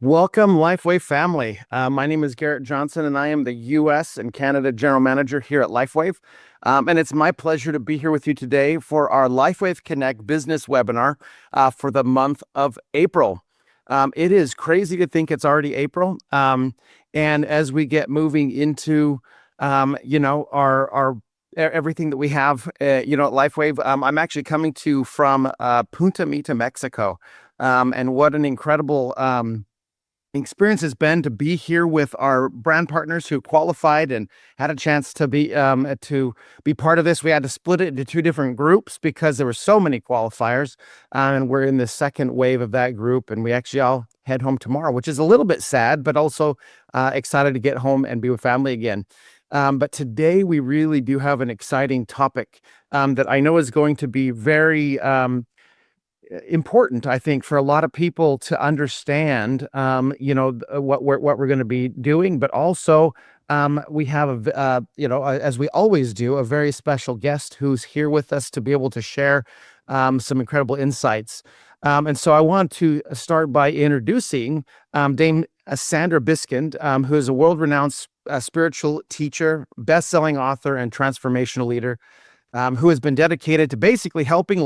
Welcome, LifeWave family. My name is Garrett Johnson, and I am the US and Canada General Manager here at LifeWave. And it's my pleasure to be here with you today for our LifeWave Connect business webinar for the month of April. It is crazy to think it's already April. And as we get moving into, our everything that we have, at LifeWave, I'm actually coming to you from Punta Mita, Mexico. And what an incredible experience has been to be here with our brand partners who qualified and had a chance to be part of this. We had to split it into two different groups because there were so many qualifiers, and we're in the second wave of that group, and we actually all head home tomorrow, which is a little bit sad, but also excited to get home and be with family again. But today we really do have an exciting topic that I know is going to be very important, I think, for a lot of people to understand, what we're going to be doing, but also we have, as we always do, a very special guest who's here with us to be able to share some incredible insights. And so I want to start by introducing Dame Sandra Biskind, who is a world-renowned spiritual teacher, best-selling author, and transformational leader. Who has been dedicated to basically helping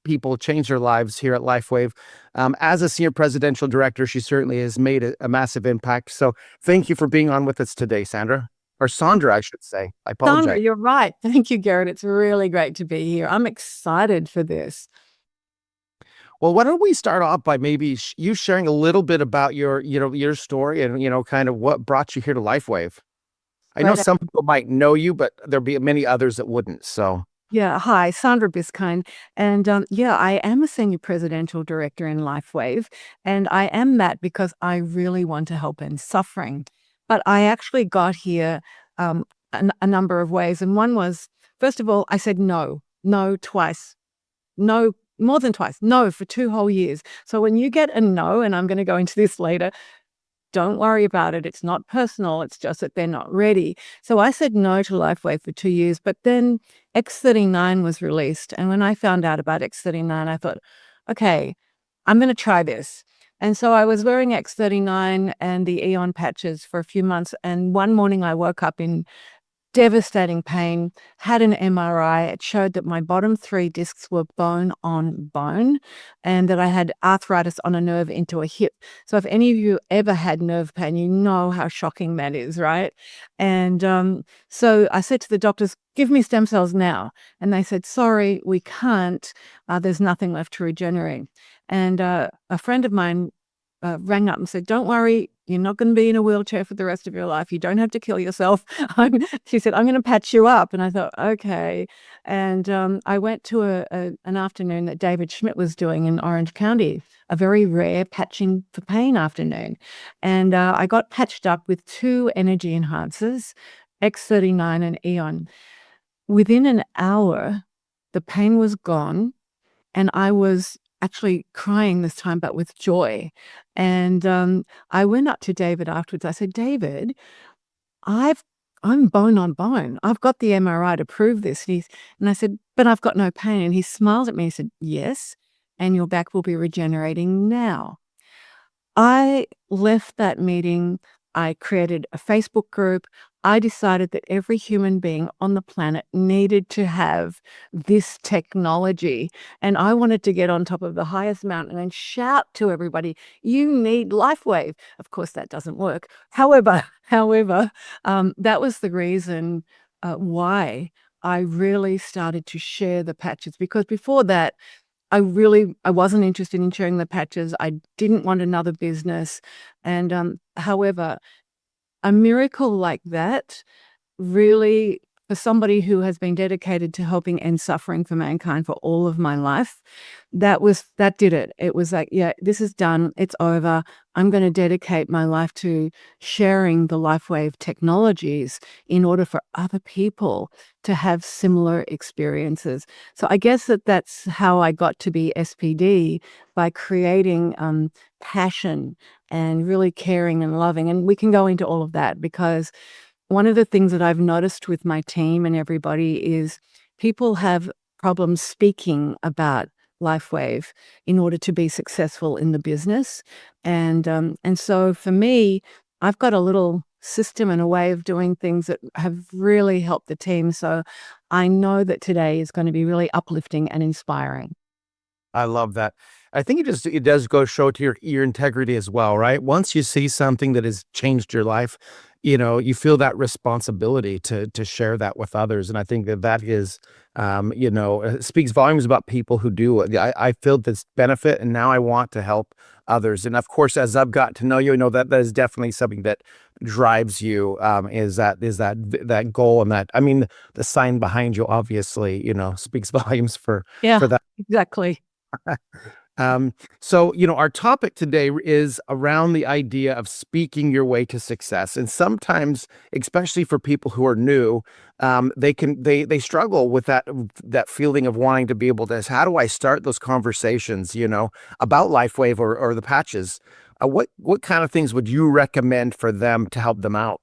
people change their lives here at LifeWave. As a senior presidential director, she certainly has made a massive impact. So thank you for being on with us today, Sandra. Or Sandra, I should say. I apologize. Sandra, you're right. Thank you, Garrett. It's really great to be here. I'm excited for this. Well, why don't we start off by maybe you sharing a little bit about your story and, kind of what brought you here to LifeWave. I know some people might know you, but there'll be many others that wouldn't. So, yeah. Hi, Sandra Biskind. And I am a senior presidential director in LifeWave. And I am that because I really want to help end suffering. But I actually got here a number of ways. And one was, first of all, I said no twice, no, more than twice, no for 2 whole years. So when you get a no, and I'm going to go into this later, don't worry about it. It's not personal. It's just that they're not ready. So I said no to LifeWave for 2 years, but then X39 was released. And when I found out about X39, I thought, okay, I'm going to try this. And so I was wearing X39 and the Eon patches for a few months. And one morning I woke up in devastating pain, had an MRI. It showed that my bottom 3 discs were bone on bone and that I had arthritis on a nerve into a hip. So if any of you ever had nerve pain, you know how shocking that is, right? And so I said to the doctors, give me stem cells now. And they said, sorry, we can't. There's nothing left to regenerate. And a friend of mine rang up and said, don't worry, you're not going to be in a wheelchair for the rest of your life. You don't have to kill yourself. She said, I'm going to patch you up. And I thought, okay. And I went to an afternoon that David Schmidt was doing in Orange County, a very rare patching for pain afternoon. And I got patched up with 2 energy enhancers, X39 and Eon. Within an hour, the pain was gone, and I was actually crying this time, but with joy. And I went up to David afterwards. I said, David, I'm bone on bone. I've got the MRI to prove this. And I said, but I've got no pain. And he smiled at me and said, yes, and your back will be regenerating now. I left that meeting. I created a Facebook group. I decided that every human being on the planet needed to have this technology. And I wanted to get on top of the highest mountain and shout to everybody, you need LifeWave. Of course, that doesn't work. However, that was the reason why I really started to share the patches. Because before that, I wasn't interested in sharing the patches. I didn't want another business. And however, a miracle like that really, for somebody who has been dedicated to helping end suffering for mankind for all of my life, that did it. It was like, yeah, this is done. It's over. I'm going to dedicate my life to sharing the LifeWave technologies in order for other people to have similar experiences. So I guess that's how I got to be SPD, by creating passion and really caring and loving. And we can go into all of that, because one of the things that I've noticed with my team and everybody is people have problems speaking about LifeWave in order to be successful in the business. And so for me, I've got a little system and a way of doing things that have really helped the team. So I know that today is going to be really uplifting and inspiring. I love that. I think it does go show to your integrity as well, right? Once you see something that has changed your life, you feel that responsibility to share that with others, and I think that is, speaks volumes about people who do it. I feel this benefit, and now I want to help others. And of course, as I've got to know you, I know that is definitely something that drives you. Is that goal, and that, I mean, the sign behind you obviously, speaks volumes Yeah, for that. exactly. So, our topic today is around the idea of speaking your way to success. And sometimes, especially for people who are new, they struggle with that feeling of wanting to be able to, how do I start those conversations, about LifeWave or the patches? What kind of things would you recommend for them to help them out?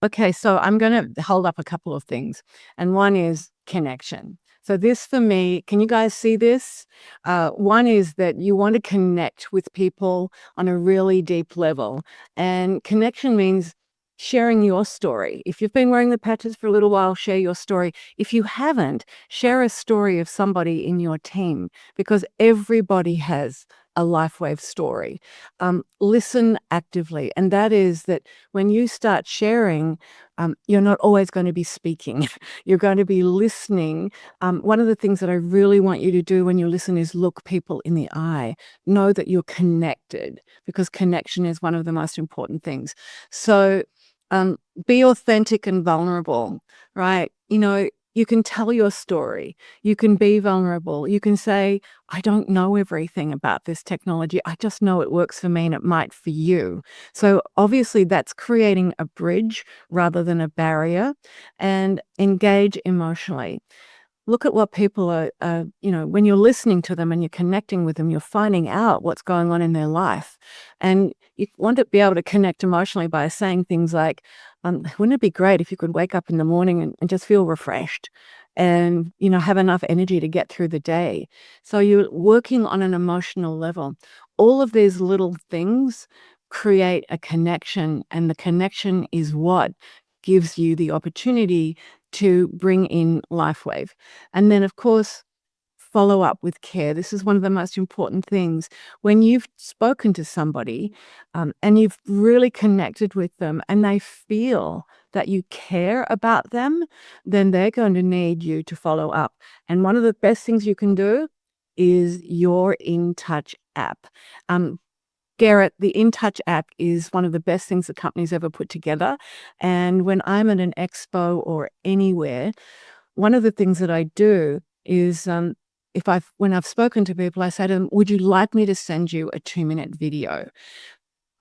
Okay, so I'm going to hold up a couple of things. And one is connection. So, this for me, can you guys see this? One is that you want to connect with people on a really deep level. And connection means sharing your story. If you've been wearing the patches for a little while, share your story. If you haven't, share a story of somebody in your team, because everybody has a LifeWave story. Listen actively. And that is that when you start sharing, you're not always going to be speaking. You're going to be listening. One of the things that I really want you to do when you listen is look people in the eye. Know that you're connected, because connection is one of the most important things. So be authentic and vulnerable, right? You can tell your story. You can be vulnerable. You can say, I don't know everything about this technology. I just know it works for me and it might for you. So obviously that's creating a bridge rather than a barrier. And engage emotionally. Look at what people when you're listening to them and you're connecting with them, you're finding out what's going on in their life. And you want to be able to connect emotionally by saying things like, wouldn't it be great if you could wake up in the morning and just feel refreshed and, have enough energy to get through the day? So you're working on an emotional level. All of these little things create a connection, and the connection is what gives you the opportunity to bring in LifeWave. And then, of course, follow up with care. This is one of the most important things. When you've spoken to somebody and you've really connected with them and they feel that you care about them, then they're going to need you to follow up. And one of the best things you can do is your In Touch app. Garrett, the In Touch app is one of the best things the company's ever put together. And when I'm at an expo or anywhere, one of the things that I do is when I've spoken to people, I say to them, would you like me to send you a 2-minute video?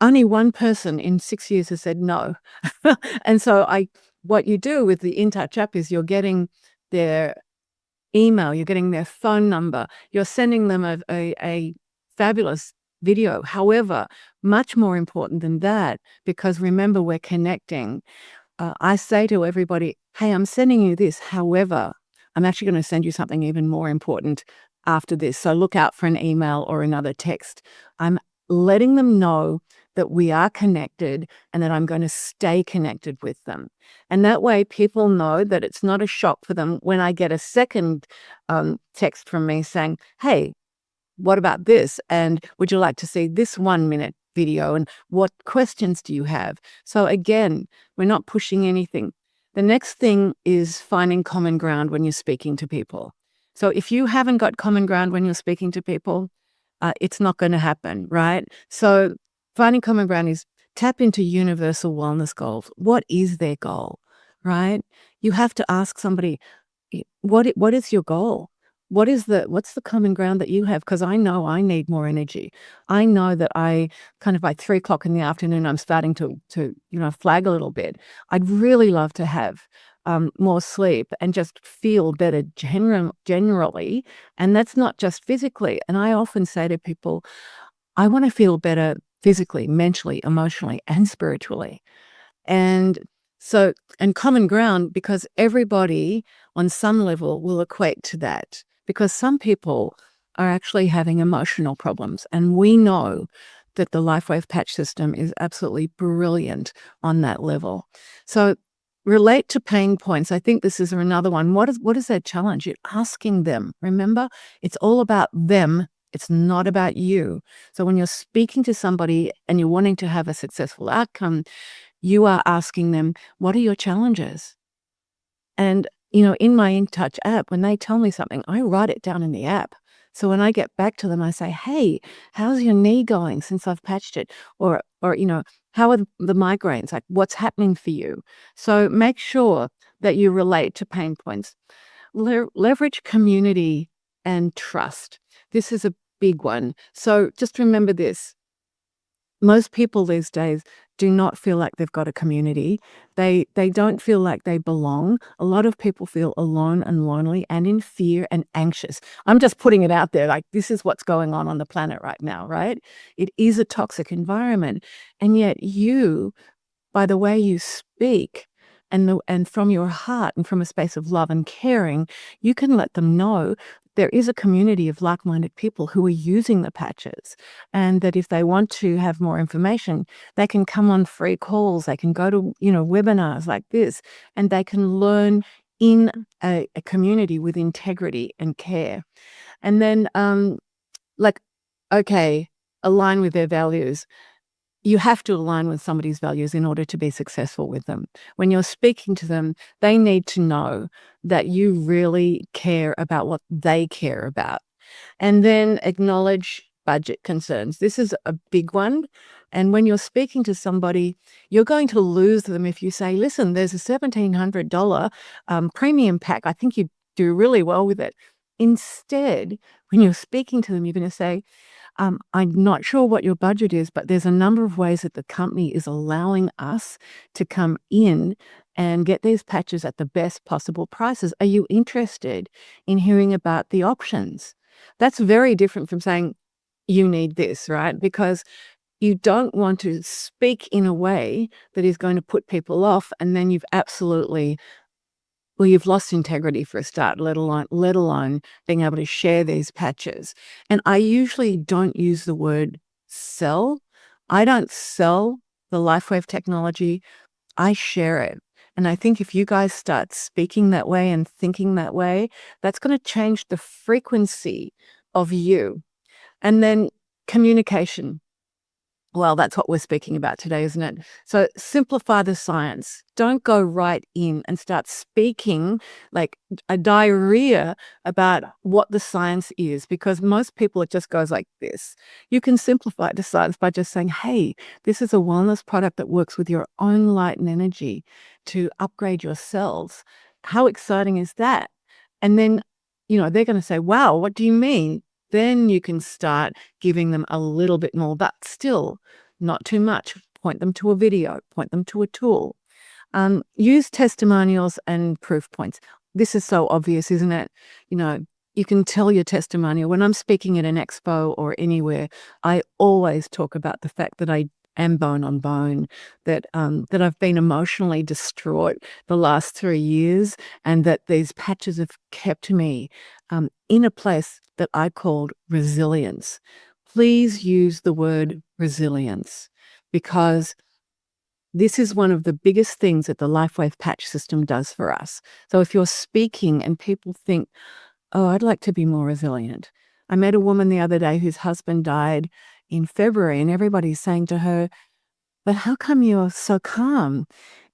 Only one person in 6 years has said no. And so what you do with the In Touch app is you're getting their email, you're getting their phone number, you're sending them a fabulous video. However, much more important than that, because remember, we're connecting. I say to everybody, hey, I'm sending you this. However, I'm actually going to send you something even more important after this. So look out for an email or another text. I'm letting them know that we are connected and that I'm going to stay connected with them. And that way people know that it's not a shock for them when I get a second text from me saying, hey, what about this? And would you like to see this 1-minute video? And what questions do you have? So again, we're not pushing anything. The next thing is finding common ground when you're speaking to people. So if you haven't got common ground when you're speaking to people, it's not going to happen, right? So finding common ground is tap into universal wellness goals. What is their goal, right? You have to ask somebody, what is your goal? What's the common ground that you have? Because I know I need more energy. I know that I kind of by 3 o'clock in the afternoon, I'm starting to flag a little bit. I'd really love to have more sleep and just feel better generally. And that's not just physically. And I often say to people, I want to feel better physically, mentally, emotionally, and spiritually. And and common ground, because everybody on some level will equate to that. Because some people are actually having emotional problems. And we know that the LifeWave patch system is absolutely brilliant on that level. So relate to pain points. I think this is another one. What is their challenge? You're asking them. Remember, it's all about them. It's not about you. So when you're speaking to somebody and you're wanting to have a successful outcome, you are asking them, what are your challenges? And, in my InTouch app, when they tell me something, I write it down in the app. So when I get back to them, I say, hey, how's your knee going since I've patched it? Or, how are the migraines? Like, what's happening for you? So make sure that you relate to pain points. Leverage community and trust. This is a big one. So just remember this. Most people these days do not feel like they've got a community. They don't feel like they belong. A lot of people feel alone and lonely and in fear and anxious. I'm just putting it out there, like this is what's going on the planet right now, right? It is a toxic environment. And yet you, by the way you speak and from your heart and from a space of love and caring, you can let them know there is a community of like-minded people who are using the patches, and that if they want to have more information, they can come on free calls, they can go to, webinars like this, and they can learn in a community with integrity and care. And then, okay, align with their values. You have to align with somebody's values in order to be successful with them. When you're speaking to them, they need to know that you really care about what they care about. And then acknowledge budget concerns. This is a big one. And when you're speaking to somebody, you're going to lose them if you say, listen, there's a $1,700 premium pack. I think you do really well with it. Instead, when you're speaking to them, you're going to say, I'm not sure what your budget is, but there's a number of ways that the company is allowing us to come in and get these patches at the best possible prices. Are you interested in hearing about the options? That's very different from saying, you need this, right? Because you don't want to speak in a way that is going to put people off, and then you've lost integrity for a start, let alone being able to share these patches. And I usually don't use the word sell. I don't sell the LifeWave technology. I share it. And I think if you guys start speaking that way and thinking that way, that's going to change the frequency of you. And then communication. Well, that's what we're speaking about today, isn't it? So simplify the science. Don't go right in and start speaking like a diarrhea about what the science is, because most people, it just goes like this. You can simplify the science by just saying, hey, this is a wellness product that works with your own light and energy to upgrade your cells. How exciting is that? And then, they're going to say, wow, what do you mean? Then you can start giving them a little bit more, but still not too much. Point them to a video, point them to a tool. Use testimonials and proof points. This is so obvious, isn't it? You can tell your testimonial. When I'm speaking at an expo or anywhere, I always talk about the fact that I am bone on bone, that I've been emotionally distraught the last 3 years, and that these patches have kept me in a place that I called resilience. Please use the word resilience, because this is one of the biggest things that the LifeWave patch system does for us. So if you're speaking and people think, oh, I'd like to be more resilient. I met a woman the other day whose husband died in February, and everybody's saying to her, but how come you're so calm?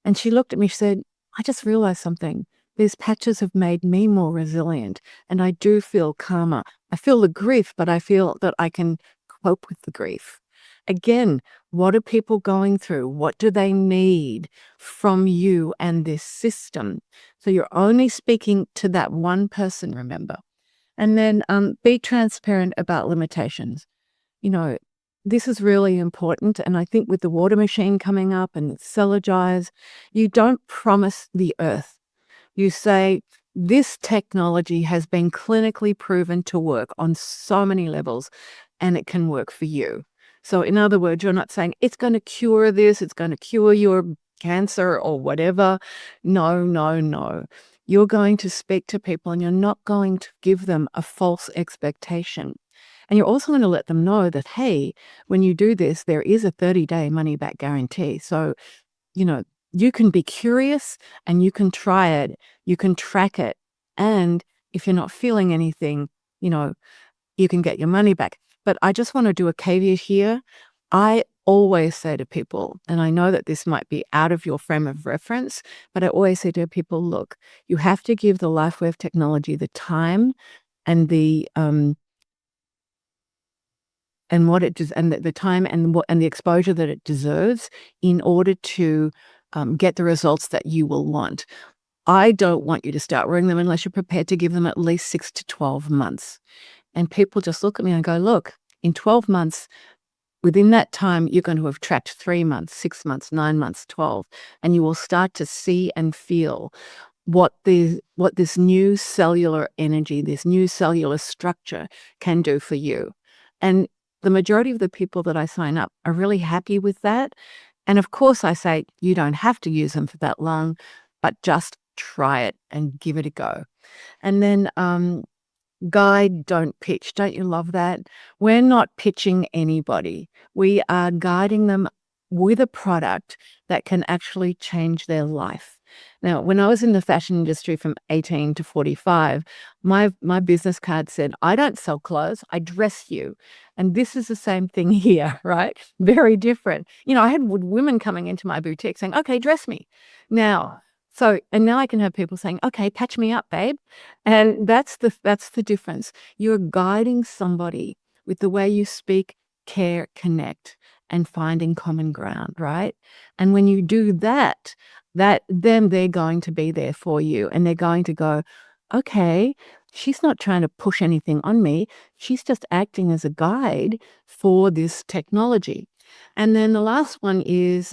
And she looked at me, she said, I just realized something. These patches have made me more resilient, and I do feel calmer. I feel the grief, but I feel that I can cope with the grief. Again, what are people going through? What do they need from you and this system? So you're only speaking to that one person, remember. And then be transparent about limitations. This is really important. And I think with the water machine coming up and Cellergize, you don't promise the earth. You say, this technology has been clinically proven to work on so many levels, and it can work for you. So in other words, you're not saying it's going to cure this, it's going to cure your cancer or whatever. No, no, no. You're going to speak to people and you're not going to give them a false expectation. And you're also going to let them know that, hey, when you do this, there is a 30-day money back guarantee. So, you know, you can be curious and you can try it, you can track it. And if you're not feeling anything, you can get your money back. But I just want to do a caveat here. I always say to people, and I know that this might be out of your frame of reference, but I always say to people, look, you have to give the LifeWave technology the time and the and what it does, and the time and the exposure that it deserves in order to get the results that you will want. I don't want you to start wearing them unless you're prepared to give them at least 6 to 12 months. And people just look at me and go, look, in 12 months, within that time, you're going to have tracked 3 months, 6 months, 9 months, 12, and you will start to see and feel what this new cellular energy, this new cellular structure can do for you. And the majority of the people that I sign up are really happy with that. And of course, I say, you don't have to use them for that long, but just try it and give it a go. And then guide, don't pitch. Don't you love that? We're not pitching anybody. We are guiding them with a product that can actually change their life. Now, when I was in the fashion industry from 18 to 45, my business card said, I don't sell clothes, I dress you. And this is the same thing here, right? Very different. I had women coming into my boutique saying, okay, dress me. Now I can have people saying, okay, patch me up, babe. And that's the difference. You're guiding somebody with the way you speak, care, connect, and finding common ground, right? And when you do that, then they're going to be there for you and they're going to go, okay, she's not trying to push anything on me. She's just acting as a guide for this technology. And then the last one is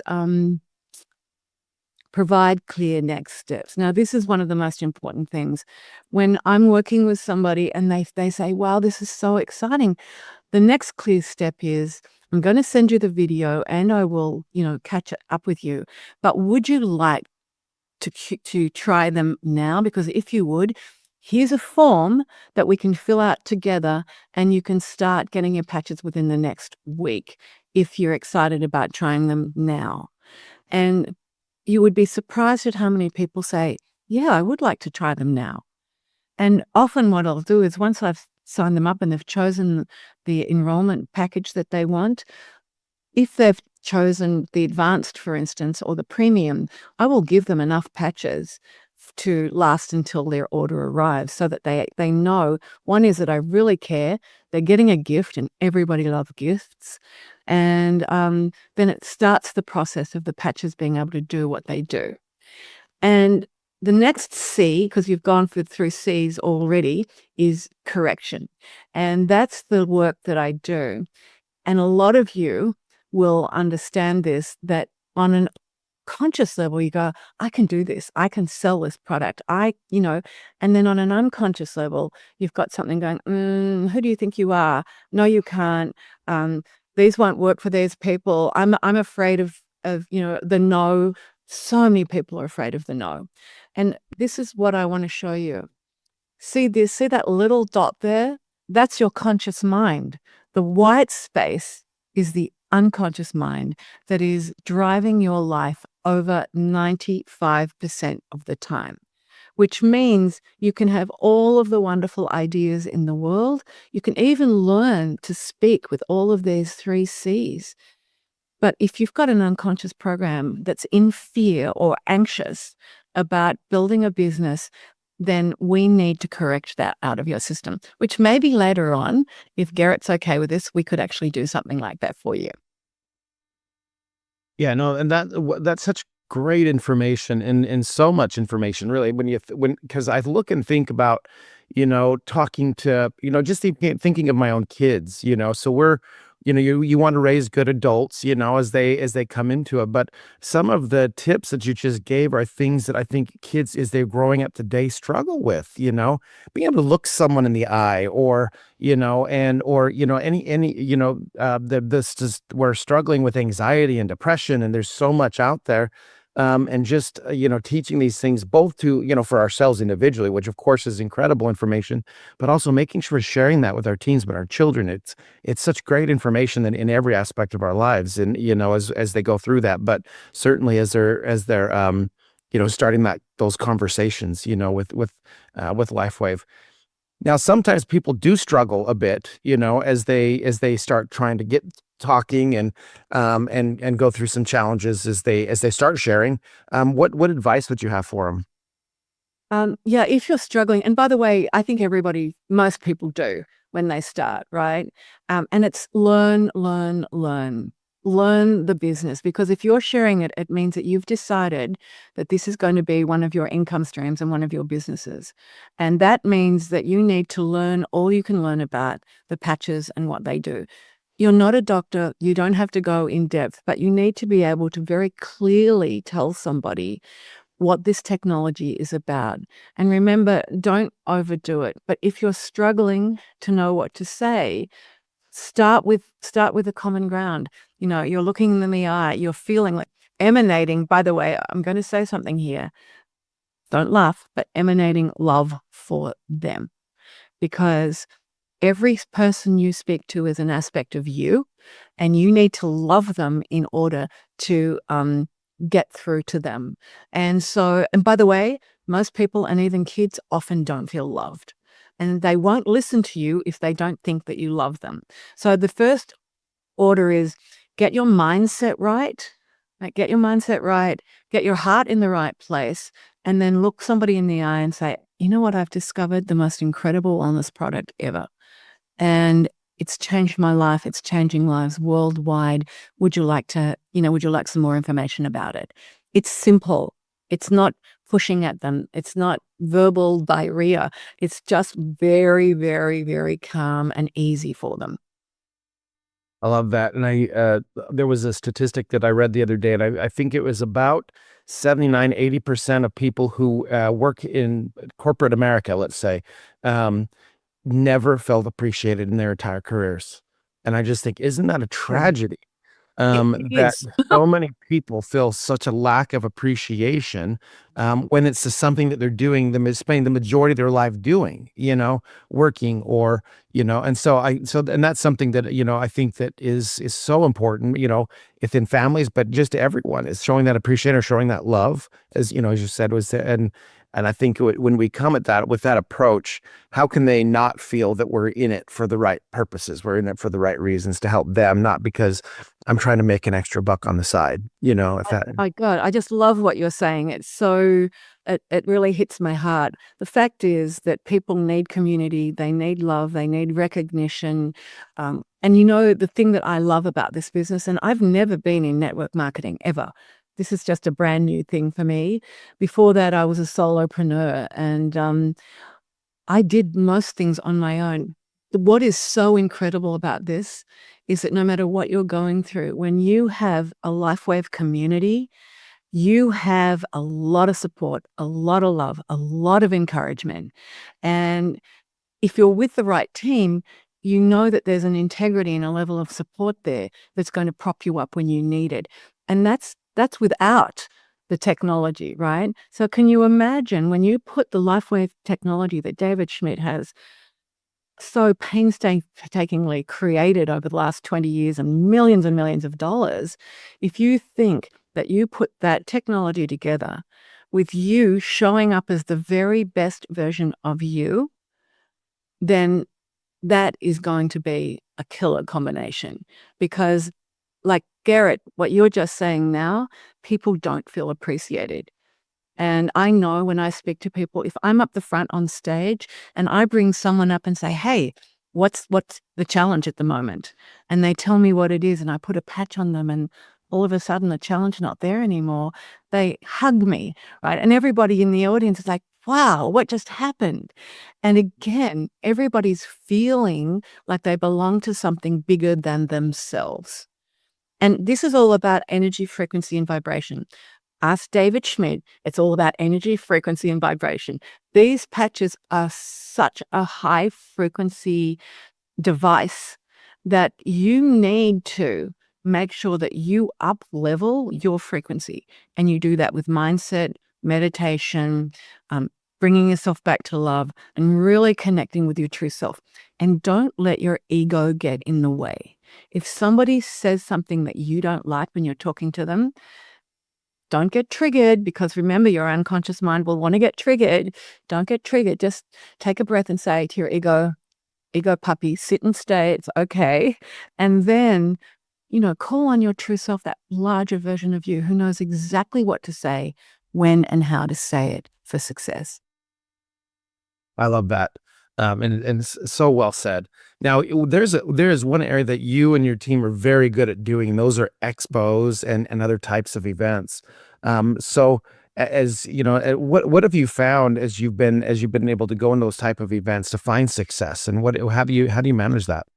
provide clear next steps. Now, this is one of the most important things. When I'm working with somebody and they say, wow, this is so exciting, the next clear step is, I'm going to send you the video and I will, catch up with you. But would you like to try them now? Because if you would, here's a form that we can fill out together and you can start getting your patches within the next week if you're excited about trying them now. And you would be surprised at how many people say, yeah, I would like to try them now. And often what I'll do is once I've signed them up and they've chosen the enrollment package that they want, if they've chosen the advanced, for instance, or the premium, I will give them enough patches to last until their order arrives so that they know, one is that I really care, they're getting a gift and everybody loves gifts. And then it starts the process of the patches being able to do what they do. And the next C, because you've gone through C's already, is correction. And that's the work that I do. And a lot of you will understand this, that on an conscious level, you go, I can do this. I can sell this product. And then on an unconscious level, you've got something going, who do you think you are? No, you can't. These won't work for these people. I'm afraid of the no. So many people are afraid of the no. And this is what I want to show you. See that little dot there? That's your conscious mind. The white space is the unconscious mind that is driving your life over 95% of the time, which means you can have all of the wonderful ideas in the world. You can even learn to speak with all of these 3 C's. But if you've got an unconscious program that's in fear or anxious about building a business, then we need to correct that out of your system, which maybe later on, if Garrett's okay with this, we could actually do something like that for you. Yeah, no, and that's such great information and so much information, really. Because I look and think about, talking to, just thinking of my own kids, so we're, you want to raise good adults, as they come into it. But some of the tips that you just gave are things that I think kids, as they're growing up today, struggle with, being able to look someone in the eye, or, this just, we're struggling with anxiety and depression, and there's so much out there. and just teaching these things both to for ourselves individually, which of course is incredible information, but also making sure we're sharing that with our teens, but our children. It's such great information in every aspect of our lives, and as they go through that, but certainly as they're starting those conversations with LifeWave. Now, sometimes people do struggle a bit, as they start trying to get talking and go through some challenges as they start sharing. What advice would you have for them? Yeah, if you're struggling, and by the way, I think most people do when they start, right? And it's learn, learn, learn. Learn the business, because if you're sharing it, it means that you've decided that this is going to be one of your income streams and one of your businesses. And that means that you need to learn all you can learn about the patches and what they do. You're not a doctor. You don't have to go in depth, but you need to be able to very clearly tell somebody what this technology is about. And remember, don't overdo it. But if you're struggling to know what to say, start with a common ground. You're looking them in the eye, you're feeling like emanating. By the way, I'm going to say something here. Don't laugh, but emanating love for them, because every person you speak to is an aspect of you, and you need to love them in order to get through to them. And by the way, most people and even kids often don't feel loved, and they won't listen to you if they don't think that you love them. So the first order is get your mindset right. Like, get your mindset right, get your heart in the right place, and then look somebody in the eye and say, you know what, I've discovered the most incredible wellness product ever. And it's changed my life. It's changing lives worldwide. Would you like some more information about it? It's simple. It's not pushing at them. It's not verbal diarrhea. It's just very, very, very calm and easy for them. I love that. And there was a statistic that I read the other day, and I think it was about 79-80% of people who work in corporate America, let's say, never felt appreciated in their entire careers. And I just think, isn't that a Yeah. tragedy? It That is. so many people feel such a lack of appreciation when it's just something that they're doing, spending the majority of their life doing, working or, and and that's something that, I think that is so important, within families, but just to everyone, is showing that appreciation or showing that love, as you said, and I think when we come at that with that approach, how can they not feel that we're in it for the right purposes? We're in it for the right reasons to help them, not because I'm trying to make an extra buck on the side, if that. My God, I just love what you're saying. It really hits my heart. The fact is that people need community, they need love, they need recognition. And the thing that I love about this business, and I've never been in network marketing ever. This is just a brand new thing for me. Before that, I was a solopreneur, and I did most things on my own. What is so incredible about this is that no matter what you're going through, when you have a LifeWave community, you have a lot of support, a lot of love, a lot of encouragement. And if you're with the right team, you know that there's an integrity and a level of support there that's going to prop you up when you need it. And that's without the technology, right? So can you imagine when you put the LifeWave technology that David Schmidt has so painstakingly created over the last 20 years and millions of dollars, if you think that you put that technology together with you showing up as the very best version of you, then that is going to be a killer combination. Because, like Garrett, what you're just saying now, people don't feel appreciated. And I know when I speak to people, if I'm up the front on stage and I bring someone up and say, hey, what's the challenge at the moment? And they tell me what it is, and I put a patch on them, and all of a sudden the challenge not there anymore. They hug me, right? And everybody in the audience is like, wow, what just happened? And again, everybody's feeling like they belong to something bigger than themselves. And this is all about energy, frequency, and vibration. Ask David Schmidt. It's all about energy, frequency, and vibration. These patches are such a high frequency device that you need to make sure that you up level your frequency. And you do that with mindset, meditation, bringing yourself back to love, and really connecting with your true self. And don't let your ego get in the way. If somebody says something that you don't like when you're talking to them, don't get triggered, because remember, your unconscious mind will want to get triggered. Don't get triggered. Just take a breath and say to your ego puppy, sit and stay. It's okay. And then, call on your true self, that larger version of you who knows exactly what to say, when and how to say it for success. I love that. And it's so well said. Now, there's one area that you and your team are very good at doing, and those are expos and other types of events. So as you know, what have you found as you've been able to go in those type of events to find success, and how do you manage that?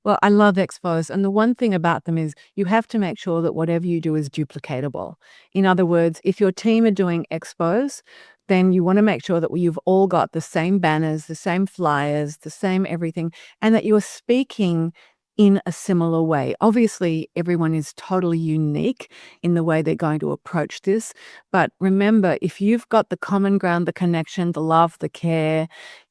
Well, I love expos. And the one thing about them is you have to make sure that whatever you do is duplicatable. In other words, if your team are doing expos, then you want to make sure that you've all got the same banners, the same flyers, the same everything, and that you're speaking in a similar way. Obviously, everyone is totally unique in the way they're going to approach this. But remember, if you've got the common ground, the connection, the love, the care,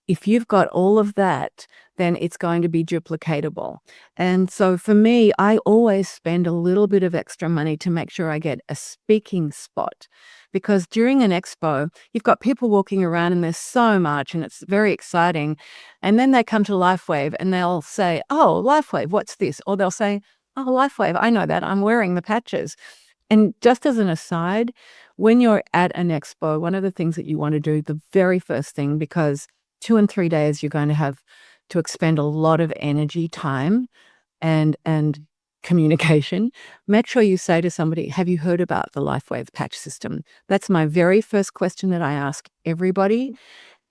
if you've got all of that, then it's going to be duplicatable. And so for me, I always spend a little bit of extra money to make sure I get a speaking spot. Because during an expo, you've got people walking around and there's so much and it's very exciting. And then they come to LifeWave and they'll say, "Oh, LifeWave, what's this?" Or they'll say, "Oh, LifeWave, I know that. I'm wearing the patches." And just as an aside, when you're at an expo, one of the things that you want to do, the very first thing, because 2 and 3 days you're going to have to expend a lot of energy, time, and communication, make sure you say to somebody, "Have you heard about the LifeWave patch system?" That's my very first question that I ask everybody.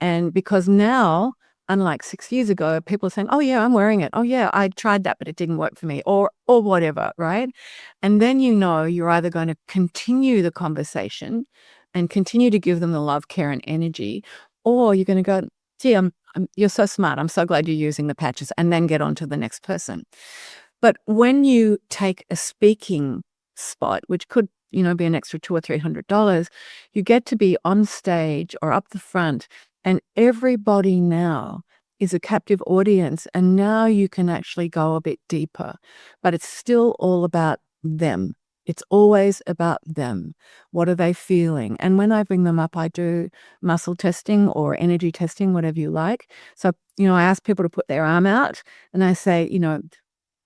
And because now, unlike 6 years ago, people are saying, "Oh yeah, I'm wearing it. Oh yeah, I tried that, but it didn't work for me," or whatever, right? And then you're either going to continue the conversation and continue to give them the love, care, and energy, or you're going to go, "Gee, you're so smart. I'm so glad you're using the patches," and then get on to the next person. But when you take a speaking spot, which could, be an extra $200 or $300, you get to be on stage or up the front, and everybody now is a captive audience, and now you can actually go a bit deeper. But it's still all about them. It's always about them. What are they feeling? And when I bring them up, I do muscle testing or energy testing, whatever you like. So, I ask people to put their arm out and I say,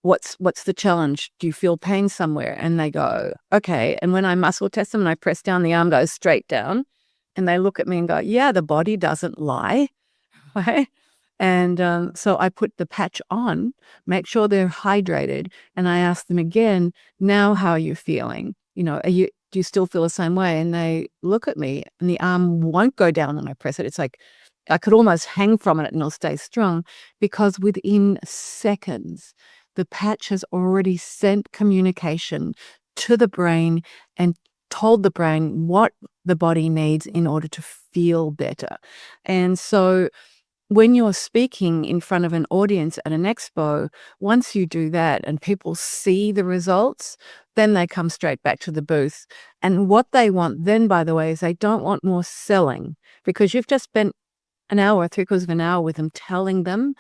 what's the challenge? Do you feel pain somewhere? And they go, "Okay." And when I muscle test them and I press down, the arm goes straight down. And they look at me and go, "Yeah, the body doesn't lie." Right? And so I put the patch on, make sure they're hydrated, and I ask them again, "Now, how are you feeling? Do you still feel the same way?" And they look at me, and the arm won't go down when I press it. It's like I could almost hang from it and it'll stay strong, because within seconds, the patch has already sent communication to the brain and told the brain what the body needs in order to feel better. And so when you're speaking in front of an audience at an expo, once you do that and people see the results, then they come straight back to the booth. And what they want then, by the way, is they don't want more selling, because you've just spent an hour, 3/4 of an hour with them telling them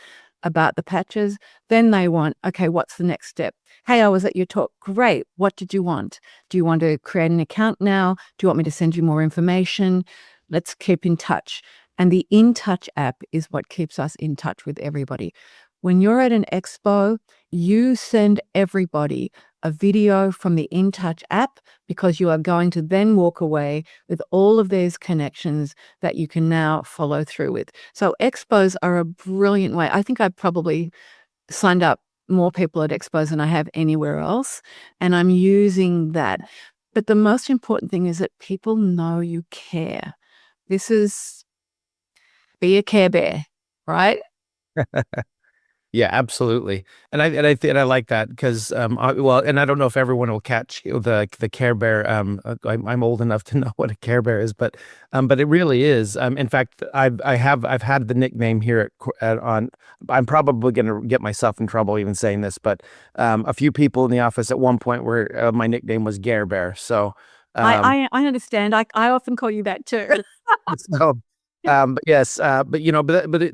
about the patches. Then they want, "Okay, what's the next step? Hey, I was at your talk. Great. What did you want? Do you want to create an account now? Do you want me to send you more information? Let's keep in touch." And the In Touch app is what keeps us in touch with everybody. When you're at an expo, you send everybody a video from the In Touch app, because you are going to then walk away with all of these connections that you can now follow through with. So expos are a brilliant way. I think I've probably signed up more people at expos than I have anywhere else, and I'm using that. But the most important thing is that people know you care. This is be a Care Bear, right? Yeah, absolutely. And I like that because well, and I don't know if everyone will catch the Care Bear. I'm old enough to know what a Care Bear is, but it really is. In fact, I've had the nickname here on. I'm probably going to get myself in trouble even saying this, but a few people in the office at one point where my nickname was Gare Bear. So um, I understand. I often call you that too. So, but yes, but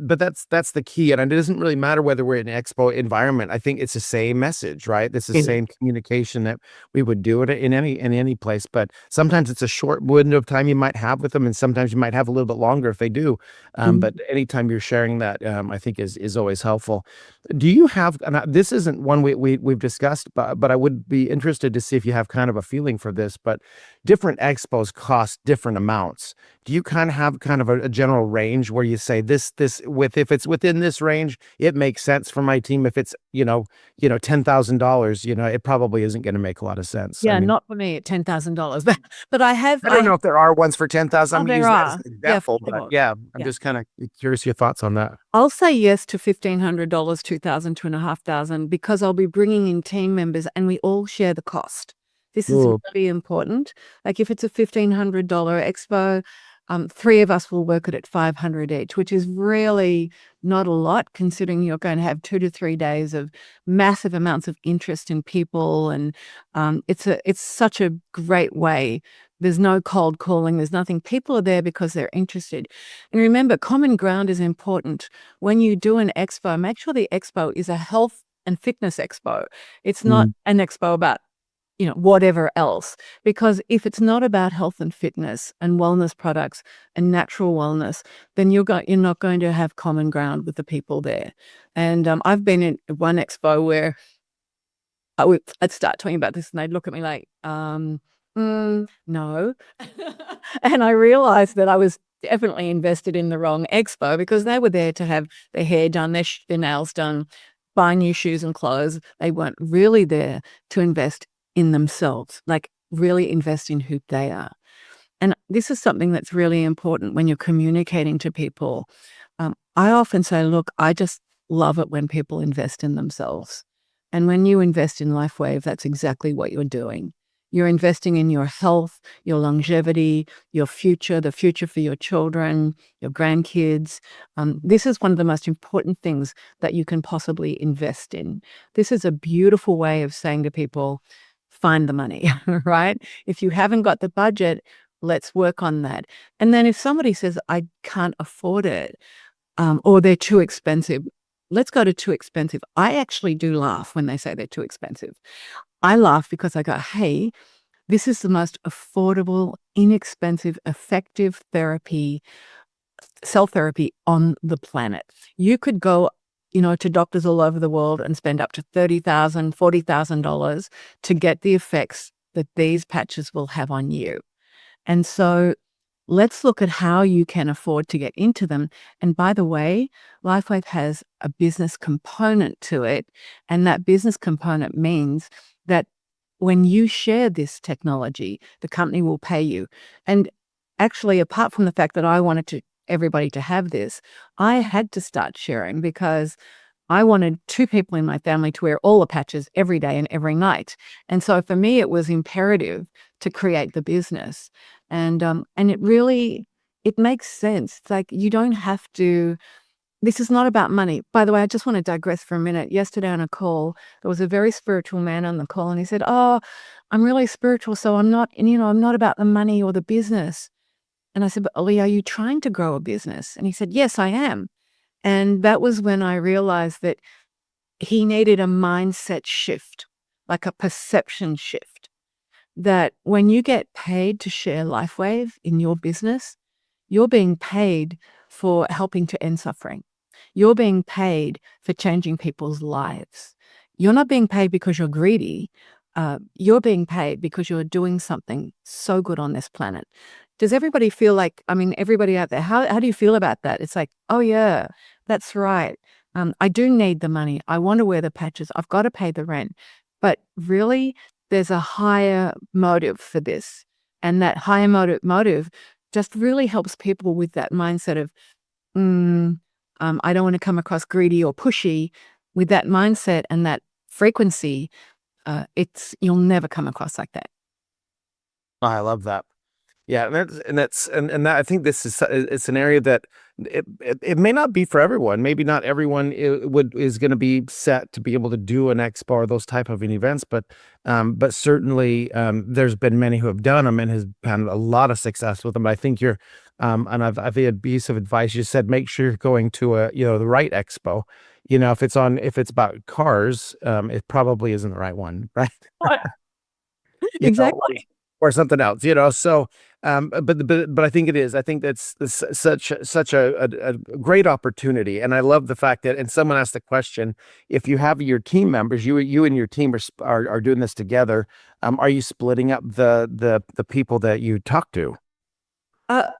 but that's the key, and it doesn't really matter whether we're in an expo environment. I think it's the same message, right? It's the Mhm. same communication that we would do it in any place. But sometimes it's a short window of time you might have with them, and sometimes you might have a little bit longer if they do. But anytime you're sharing that, I think is always helpful. Do you have? This isn't one we've discussed, but I would be interested to see if you have kind of a feeling for this. But different expos cost different amounts. Do you kind of have kind of a general range where you say this with if it's within this range, it makes sense for my team. If it's, $10,000, it probably isn't going to make a lot of sense. I Yeah, mean, not for me at $10,000, but I have, I don't know if there are ones for 10,000. oh, I'm there using that as are. an Yeah, for example, but sure. yeah, I'm Yeah. just kind of curious your thoughts on that. I'll say yes to $1,500, 2,000, 2,500, because I'll be bringing in team members and we all share the cost. This is Ooh, really important. Like if it's a $1,500 expo, three of us will work it at 500 each, which is really not a lot considering you're going to have 2 to 3 days of massive amounts of interest in people. And it's such a great way. There's no cold calling. There's nothing. People are there because they're interested. And remember, common ground is important. When you do an expo, make sure the expo is a health and fitness expo. It's not mm, an expo about, whatever else. Because if it's not about health and fitness and wellness products and natural wellness, then you're not going to have common ground with the people there. And I've been in one expo where I'd start talking about this and they'd look at me like, no. And I realized that I was definitely invested in the wrong expo because they were there to have their hair done, their nails done, buy new shoes and clothes. They weren't really there to invest in themselves, like really invest in who they are. And this is something that's really important when you're communicating to people. I often say, look, I just love it when people invest in themselves. And when you invest in LifeWave, that's exactly what you're doing. You're investing in your health, your longevity, your future, the future for your children, your grandkids. This is one of the most important things that you can possibly invest in. This is a beautiful way of saying to people, find the money, right? If you haven't got the budget, let's work on that. And then if somebody says, I can't afford it, or they're too expensive, let's go to too expensive. I actually do laugh when they say they're too expensive. I laugh because I go, hey, this is the most affordable, inexpensive, effective therapy, cell therapy on the planet. You could go, to doctors all over the world and spend up to $30,000, $40,000 to get the effects that these patches will have on you. And so let's look at how you can afford to get into them. And by the way, LifeWave has a business component to it. And that business component means that when you share this technology, the company will pay you. And actually, apart from the fact that I wanted everybody to have this, I had to start sharing because I wanted two people in my family to wear all the patches every day and every night. And so for me, it was imperative to create the business. And it makes sense. It's like you don't have to, this is not about money. By the way, I just want to digress for a minute. Yesterday on a call, there was a very spiritual man on the call and he said, oh, I'm really spiritual, so I'm not, I'm not about the money or the business. And I said, but Ollie, are you trying to grow a business? And he said, yes, I am. And that was when I realized that he needed a mindset shift, like a perception shift, that when you get paid to share LifeWave in your business, you're being paid for helping to end suffering. You're being paid for changing people's lives. You're not being paid because you're greedy. You're being paid because you're doing something so good on this planet. Does everybody feel like, everybody out there, how do you feel about that? It's like, oh yeah, that's right. I do need the money. I want to wear the patches. I've got to pay the rent. But really, there's a higher motive for this. And that higher motive just really helps people with that mindset of, I don't want to come across greedy or pushy. with that mindset and that frequency, you'll never come across like that. Oh, I love that. Yeah, and that I think this is it's an area that it may not be for everyone. Maybe not everyone is going to be set to be able to do an expo or those type of events, but certainly there's been many who have done them and has had a lot of success with them. I think you're and I've had a piece of advice. You said make sure you're going to the right expo. If it's about cars, it probably isn't the right one, right? Right. You know, Exactly. or something else, so, but I think it is. I think that's such a great opportunity, and I love the fact that and someone asked the question, if you have your team members, you and your team are doing this together, are you splitting up the people that you talk to? Uh,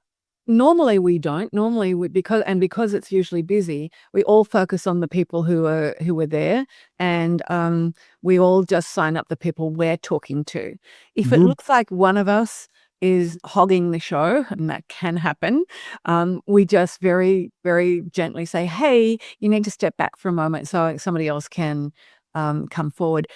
Normally we don't. Normally because it's usually busy, we all focus on the people who are there, and we all just sign up the people we're talking to. If it Mhm. looks like one of us is hogging the show, and that can happen, we just very, very gently say, "Hey, you need to step back for a moment so somebody else can come forward."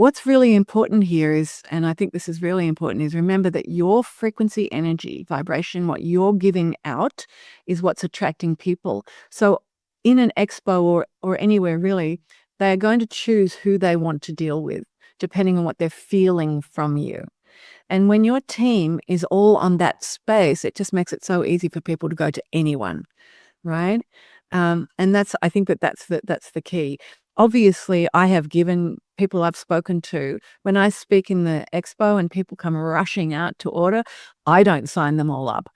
What's really important here is, and I think this is really important, is remember that your frequency, energy, vibration, what you're giving out is what's attracting people. So in an expo or anywhere really, they are going to choose who they want to deal with, depending on what they're feeling from you. And when your team is all on that space, it just makes it so easy for people to go to anyone, right? And I think that's the key. Obviously, I have given people I've spoken to, when I speak in the expo and people come rushing out to order, I don't sign them all up.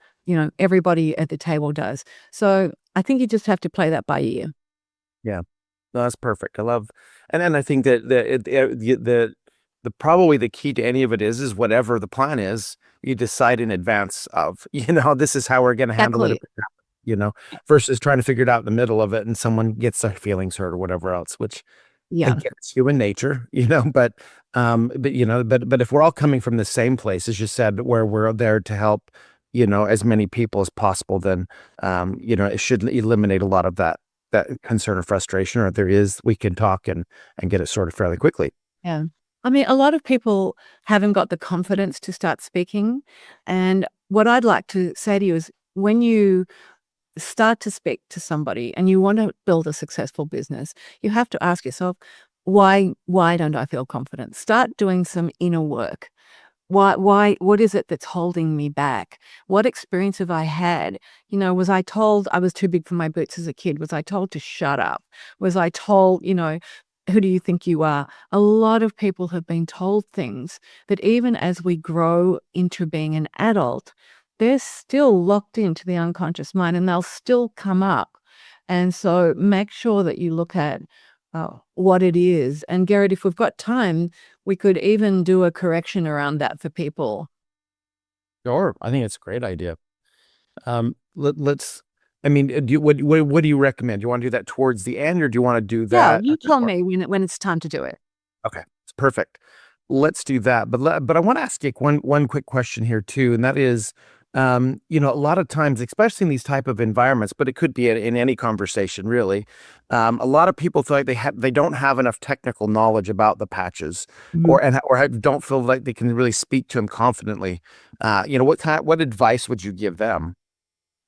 Everybody at the table does. So I think you just have to play that by ear. Yeah. No, that's perfect. I love, and then I think that the probably the key to any of it is whatever the plan is, you decide in advance of, this is how we're going to handle it, if Exactly. it happens, versus trying to figure it out in the middle of it and someone gets their feelings hurt or whatever else, which Yeah. again, it's human nature, but if we're all coming from the same place, as you said, where we're there to help, as many people as possible, then, it should eliminate a lot of that concern or frustration, or if there is, we can talk and get it sorted fairly quickly. Yeah. I mean, a lot of people haven't got the confidence to start speaking. And what I'd like to say to you is when you start to speak to somebody and you want to build a successful business, you have to ask yourself, why don't I feel confident? Start doing some inner work. What is it that's holding me back? What experience have I had? Was I told I was too big for my boots as a kid? Was I told to shut up? Was I told, who do you think you are? A lot of people have been told things that even as we grow into being an adult, they're still locked into the unconscious mind and they'll still come up. And so make sure that you look at what it is. And Garrett, if we've got time, we could even do a correction around that for people. Sure, I think it's a great idea. Let's. I mean, what do you recommend? Do you want to do that towards the end, or do you want to do Yeah, that? you tell me when it's time to do it. Okay, it's perfect. Let's do that. But I want to ask you one quick question here too, and that is, a lot of times, especially in these type of environments, but it could be in any conversation really. A lot of people feel like they don't have enough technical knowledge about the patches, Mhm. or don't feel like they can really speak to them confidently. What advice would you give them?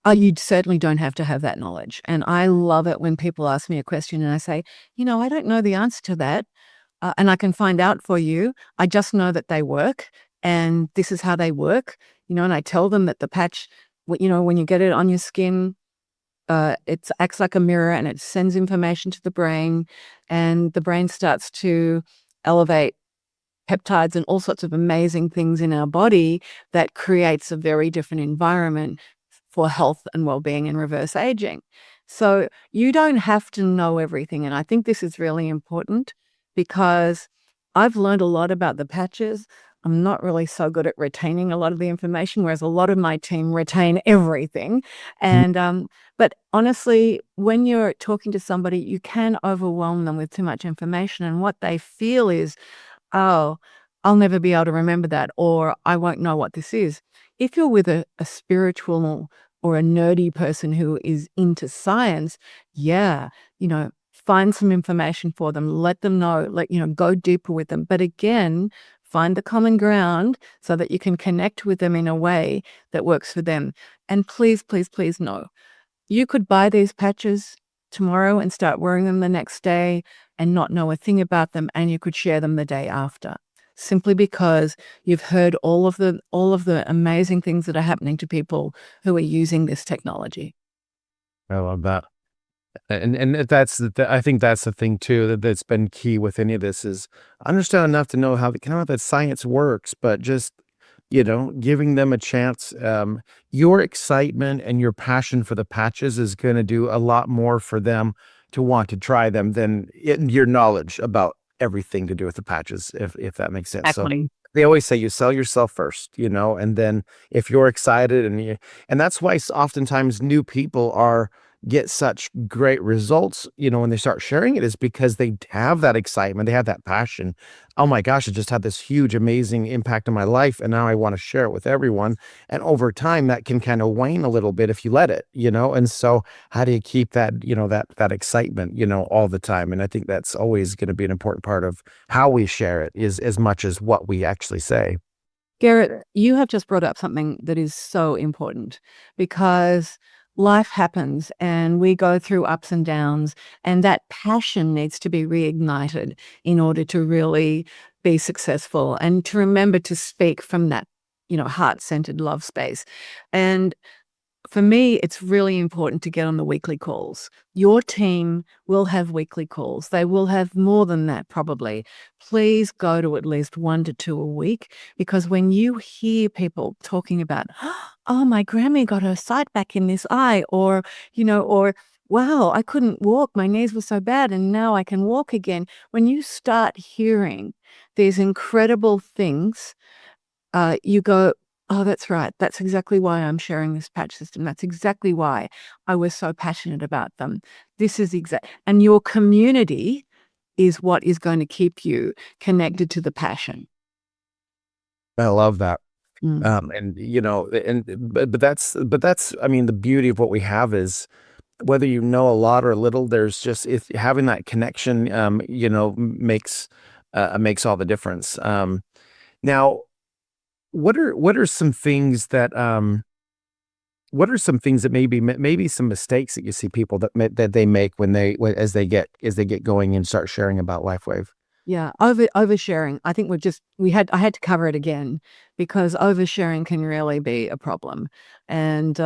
You certainly don't have to have that knowledge. And I love it when people ask me a question and I say, I don't know the answer to that. And I can find out for you. I just know that they work and this is how they work, and I tell them that the patch, when you get it on your skin, it acts like a mirror and it sends information to the brain and the brain starts to elevate peptides and all sorts of amazing things in our body that creates a very different environment for health and well-being and reverse aging. So you don't have to know everything. And I think this is really important because I've learned a lot about the patches. I'm not really so good at retaining a lot of the information, whereas a lot of my team retain everything. Mhm. And but honestly, when you're talking to somebody, you can overwhelm them with too much information. And what they feel is, oh, I'll never be able to remember that, or I won't know what this is. If you're with a spiritual or a nerdy person who is into science, yeah, you know, find some information for them, let them know, go deeper with them. But again, find the common ground so that you can connect with them in a way that works for them. And please, please, please know, you could buy these patches tomorrow and start wearing them the next day and not know a thing about them, and you could share them the day after, simply because you've heard all of the amazing things that are happening to people who are using this technology. I love that. And I think that's the thing too, that's been key with any of this is understand enough to know how kind of how that science works, but just, giving them a chance. Your excitement and your passion for the patches is going to do a lot more for them to want to try them than your knowledge about everything to do with the patches, if that makes sense. So Exactly. they always say you sell yourself first, and then if you're excited and that's why oftentimes new people get such great results, when they start sharing it is because they have that excitement, they have that passion. Oh my gosh, it just had this huge, amazing impact on my life. And now I want to share it with everyone. And over time that can kind of wane a little bit if you let it, and so how do you keep that, that excitement, all the time? And I think that's always going to be an important part of how we share it is as much as what we actually say. Garrett, you have just brought up something that is so important, because life happens and we go through ups and downs, and that passion needs to be reignited in order to really be successful and to remember to speak from that, heart-centered love space. And for me, it's really important to get on the weekly calls. Your team will have weekly calls. They will have more than that, probably. Please go to at least 1 to 2 a week, because when you hear people talking about, oh, my Grammy got her sight back in this eye, or, or, wow, I couldn't walk. My knees were so bad and now I can walk again. When you start hearing these incredible things, you go, oh, that's right. That's exactly why I'm sharing this patch system. That's exactly why I was so passionate about them. This is and your community is what is going to keep you connected to the passion. I love that. Mm. And but that's I mean, the beauty of what we have is whether you know a lot or a little, there's just if having that connection, makes all the difference. Now, what are some things that maybe some mistakes that you see people that they make as they get going and start sharing about LifeWave? Yeah, oversharing. I think I had to cover it again, because oversharing can really be a problem. And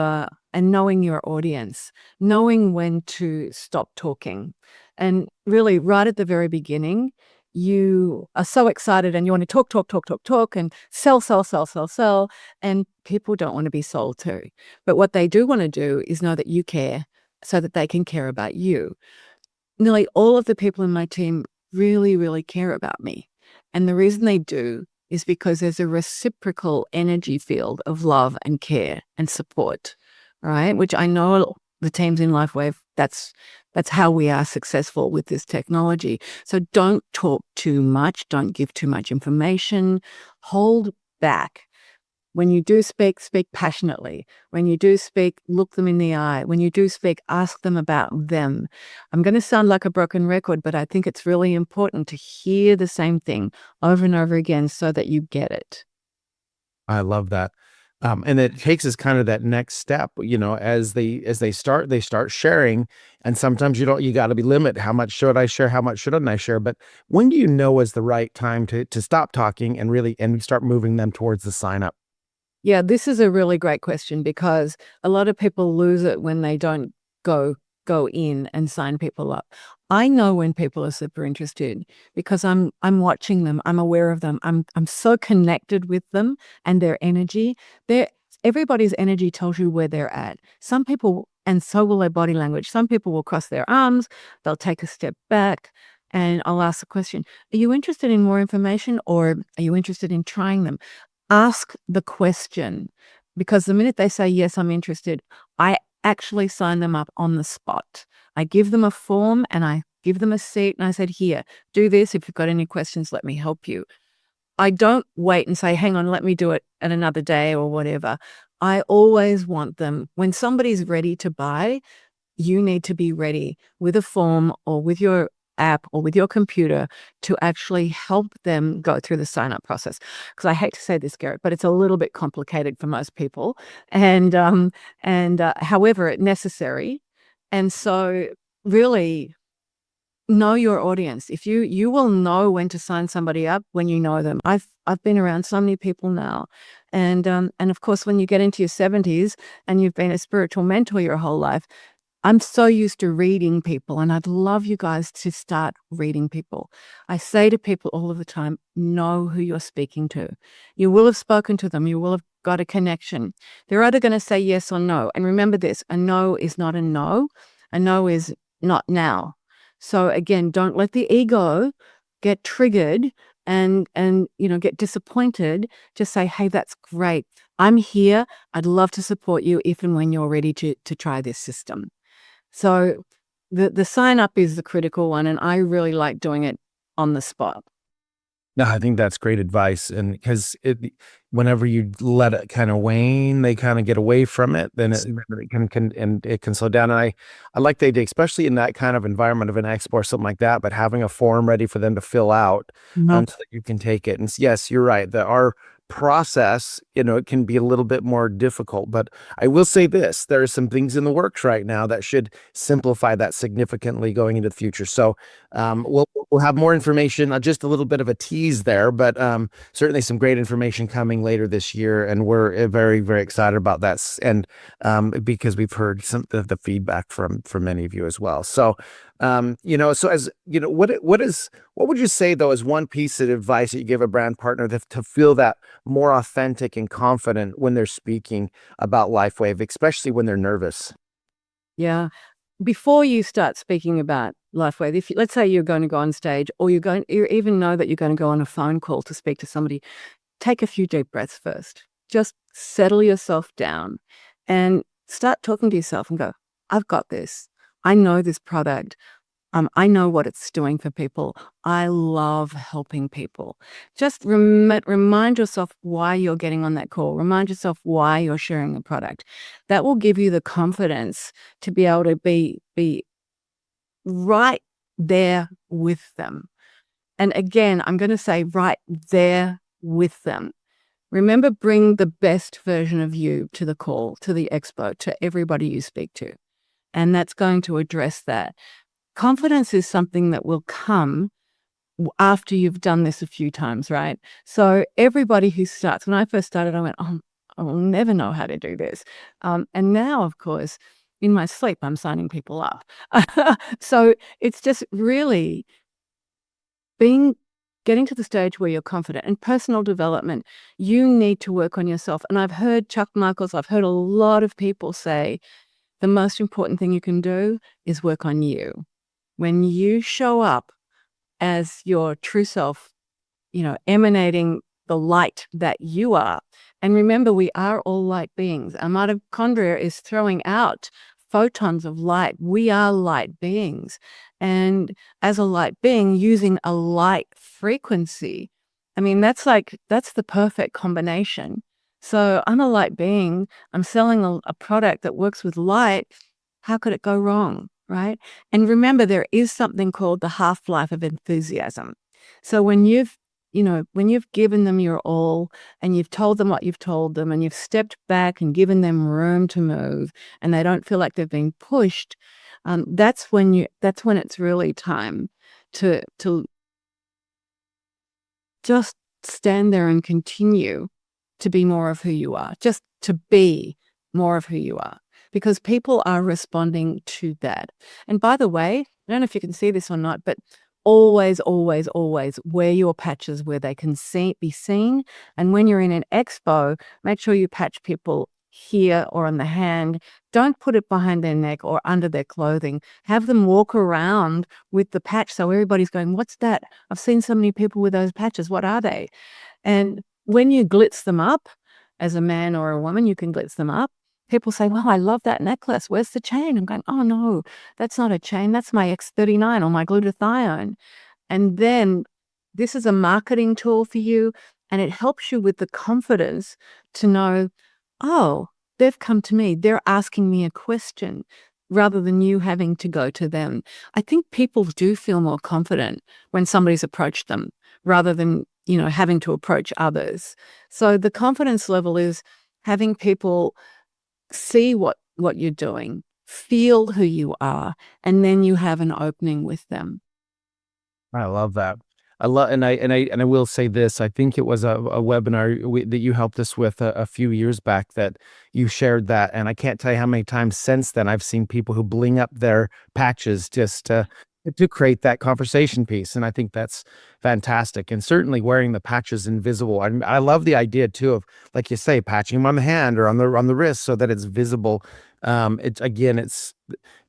knowing your audience, knowing when to stop talking. And really right at the very beginning, you are so excited and you want to talk, talk, talk, talk, talk, and sell, sell, sell, sell, sell. And people don't want to be sold to. But what they do want to do is know that you care, so that they can care about you. Nearly all of the people in my team really, really care about me. And the reason they do is because there's a reciprocal energy field of love and care and support, right? Which I know the teams in LifeWave, that's how we are successful with this technology. So don't talk too much. Don't give too much information. Hold back. When you do speak, speak passionately. When you do speak, look them in the eye. When you do speak, ask them about them. I'm going to sound like a broken record, but I think it's really important to hear the same thing over and over again so that you get it. I love that. And it takes us kind of that next step, as they start sharing, and sometimes you got to be limited. How much should I share? How much shouldn't I share? But when do you know is the right time to stop talking and really start moving them towards the sign up? Yeah, this is a really great question, because a lot of people lose it when they don't go in and sign people up. I know when people are super interested, because I'm watching them, I'm aware of them, I'm so connected with them and their energy. Everybody's energy tells you where they're at. Some people, and so will their body language. Some people will cross their arms, they'll take a step back, and I'll ask the question, are you interested in more information, or are you interested in trying them? Ask the question, because the minute they say, yes, I'm interested, I actually sign them up on the spot. I give them a form and I give them a seat and I said, here, do this. If you've got any questions, let me help you. I don't wait and say, hang on, let me do it at another day or whatever. I always want them, when somebody's ready to buy, you need to be ready with a form or with your app or with your computer to actually help them go through the sign-up process. Because I hate to say this, Garrett, but it's a little bit complicated for most people, and however, necessary. And so really know your audience. If you will know when to sign somebody up when you know them. I've been around so many people now. And of course, when you get into your 70s and you've been a spiritual mentor your whole life, I'm so used to reading people, and I'd love you guys to start reading people. I say to people all of the time, know who you're speaking to. You will have spoken to them. You will have got a connection. They're either going to say yes or no. And remember this, a no is not a no. A no is not now. So again, don't let the ego get triggered and get disappointed. Just say, hey, that's great. I'm here. I'd love to support you if and when you're ready to try this system. So the sign up is the critical one, and I really like doing it on the spot. No, I think that's great advice. And because whenever you let it kind of wane, they kind of get away from it, then it can slow down. And I like the idea, especially in that kind of environment of an expo or something like that, but having a form ready for them to fill out so that you can take it. And yes, you're right. Our process, it can be a little bit more difficult, but I will say this, there are some things in the works right now that should simplify that significantly going into the future. So we'll have more information, just a little bit of a tease there, but certainly some great information coming later this year, and we're very, very excited about that, and because we've heard some of the feedback from many of you as well. So so as what would you say though is one piece of advice that you give a brand partner to feel that more authentic and confident when they're speaking about LifeWave, especially when they're nervous? Yeah. Before you start speaking about LifeWave, let's say you're going to go on stage, or you even know that you're going to go on a phone call to speak to somebody, take a few deep breaths first. Just settle yourself down and start talking to yourself and go, I've got this. I know this product. I know what it's doing for people. I love helping people. Just remind yourself why you're getting on that call. Remind yourself why you're sharing the product. That will give you the confidence to be able to be right there with them. And again, I'm going to say right there with them. Remember, bring the best version of you to the call, to the expo, to everybody you speak to. And that's going to address that. Confidence is something that will come after you've done this a few times, right? So everybody who starts, when I first started, I went, oh, I will never know how to do this. And now, of course, in my sleep, I'm signing people up. So it's just really getting to the stage where you're confident. And personal development, you need to work on yourself. And I've heard Chuck Michaels, I've heard a lot of people say, the most important thing you can do is work on you. When you show up as your true self, emanating the light that you are. And remember, we are all light beings. Our mitochondria is throwing out photons of light. We are light beings. And as a light being, using a light frequency, I mean, that's the perfect combination. So I'm a light being. I'm selling a product that works with light. How could it go wrong, right? And remember, there is something called the half-life of enthusiasm. So when you've given them your all, and you've told them what you've told them, and you've stepped back and given them room to move, and they don't feel like they've been pushed, that's when it's really time to just stand there and continue to be more of who you are, just to be more of who you are, because people are responding to that. And by the way, I don't know if you can see this or not, but always, always, always wear your patches where they can be seen. And when you're in an expo, make sure you patch people here or on the hand. Don't put it behind their neck or under their clothing. Have them walk around with the patch so everybody's going, what's that? I've seen so many people with those patches. What are they? And when you glitz them up, as a man or a woman, you can glitz them up. People say, well, I love that necklace. Where's the chain? I'm going, oh, no, that's not a chain. That's my X39 or my glutathione. And then this is a marketing tool for you, and it helps you with the confidence to know, oh, they've come to me. They're asking me a question. rather than you having to go to them. I think people do feel more confident when somebody's approached them rather than, having to approach others. So the confidence level is having people see what you're doing, feel who you are, and then you have an opening with them. I love that. And I will say this. I think it was a webinar that you helped us with a few years back that you shared that, and I can't tell you how many times since then I've seen people who bling up their patches just to create that conversation piece, and I think that's fantastic. And certainly wearing the patches invisible. I love the idea too of, like you say, patching them on the hand or on the wrist so that it's visible. It's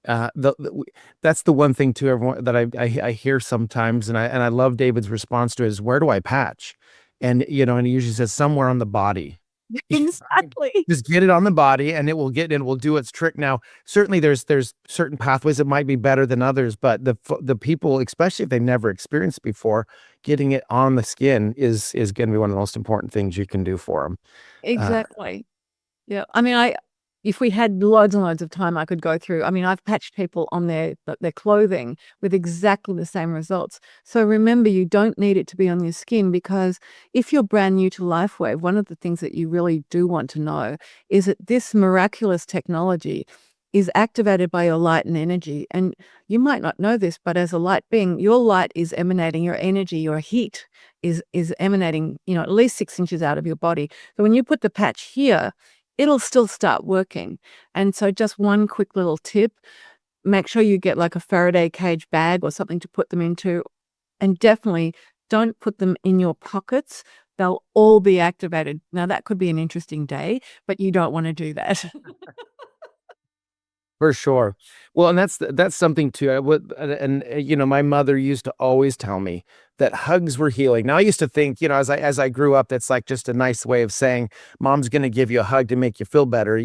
that's the one thing too, everyone that I hear sometimes, and I love David's response to it is, where do I patch? And and he usually says somewhere on the body. Exactly. Just get it on the body, and it will do its trick. Now, certainly there's certain pathways that might be better than others, but the people, especially if they've never experienced before, getting it on the skin is going to be one of the most important things you can do for them. Exactly. Yeah. I mean, if we had loads and loads of time, I could go through. I mean, I've patched people on their clothing with exactly the same results. So remember, you don't need it to be on your skin, because if you're brand new to LifeWave, one of the things that you really do want to know is that this miraculous technology is activated by your light and energy. And you might not know this, but as a light being, your light is emanating, your energy, your heat is emanating, at least 6 inches out of your body. So when you put the patch here, it'll still start working. And so just one quick little tip, make sure you get like a Faraday cage bag or something to put them into, and definitely don't put them in your pockets. They'll all be activated. Now that could be an interesting day, but you don't want to do that. For sure. Well, and that's something too. I would, my mother used to always tell me that hugs were healing. Now, I used to think, as I grew up, that's like just a nice way of saying mom's going to give you a hug to make you feel better.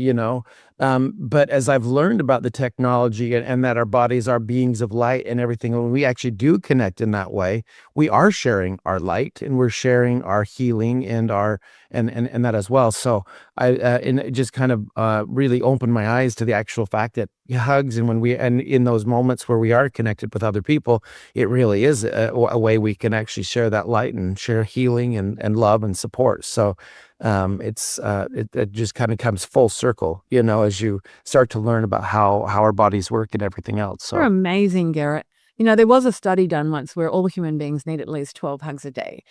But as I've learned about the technology and that our bodies are beings of light and everything, when we actually do connect in that way, we are sharing our light and we're sharing our healing and our and that as well. So and it just kind of really opened my eyes to the actual fact that hugs, and in those moments where we are connected with other people, it really is a way we can actually share that light and share healing and love and support. So it just kind of comes full circle, as you start to learn about how our bodies work and everything else. You're So amazing, Garrett. There was a study done once where all human beings need at least 12 hugs a day.